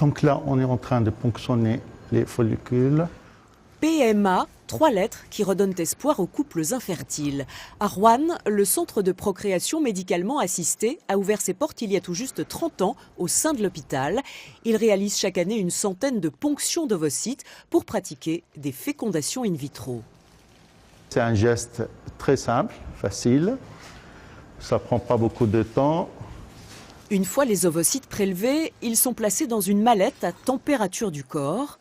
Donc là, on est en train de ponctionner les follicules. PMA, 3 lettres qui redonnent espoir aux couples infertiles. À Roanne, le centre de procréation médicalement assistée a ouvert ses portes il y a tout juste 30 ans au sein de l'hôpital. Il réalise chaque année une centaine de ponctions d'ovocytes pour pratiquer des fécondations in vitro. C'est un geste très simple, facile. Ça ne prend pas beaucoup de temps. Une fois les ovocytes prélevés, ils sont placés dans une mallette à température du corps.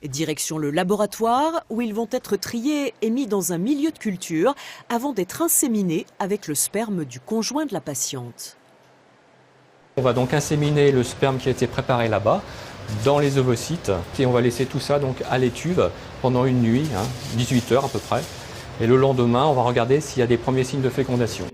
Direction le laboratoire où ils vont être triés et mis dans un milieu de culture avant d'être inséminés avec le sperme du conjoint de la patiente. On va donc inséminer le sperme qui a été préparé là-bas dans les ovocytes et on va laisser tout ça donc à l'étuve pendant une nuit, 18 heures à peu près. Et le lendemain, on va regarder s'il y a des premiers signes de fécondation.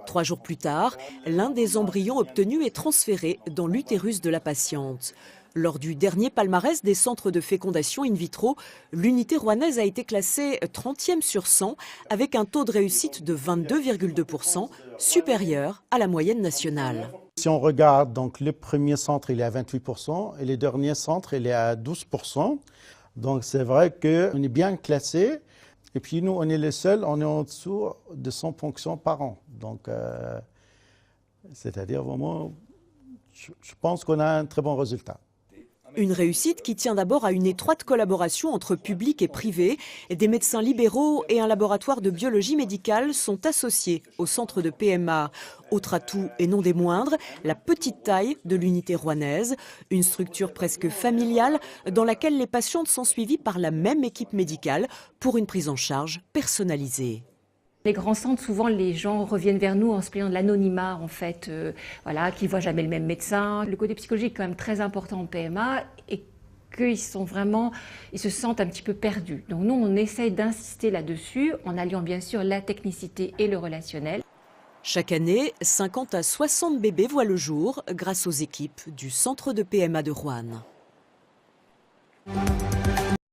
3 jours plus tard, l'un des embryons obtenus est transféré dans l'utérus de la patiente. Lors du dernier palmarès des centres de fécondation in vitro, l'unité rouennaise a été classée 30e sur 100 avec un taux de réussite de 22,2%, supérieur à la moyenne nationale. Si on regarde, donc le premier centre, il est à 28% et les derniers centres, il est à 12%. Donc c'est vrai qu'on est bien classé. Et puis nous, on est les seuls, on est en dessous de 100 ponctions par an. Donc, c'est-à-dire vraiment, je pense qu'on a un très bon résultat. Une réussite qui tient d'abord à une étroite collaboration entre public et privé. Des médecins libéraux et un laboratoire de biologie médicale sont associés au centre de PMA. Autre atout, et non des moindres, la petite taille de l'unité rouennaise. Une structure presque familiale dans laquelle les patientes sont suivies par la même équipe médicale pour une prise en charge personnalisée. Les grands centres, souvent, les gens reviennent vers nous en se plaignant de l'anonymat, en fait, qui ne voient jamais le même médecin. Le côté psychologique est quand même très important en PMA et qu'ils se sentent un petit peu perdus. Donc nous, on essaye d'insister là-dessus en alliant bien sûr la technicité et le relationnel. Chaque année, 50 à 60 bébés voient le jour grâce aux équipes du centre de PMA de Roanne.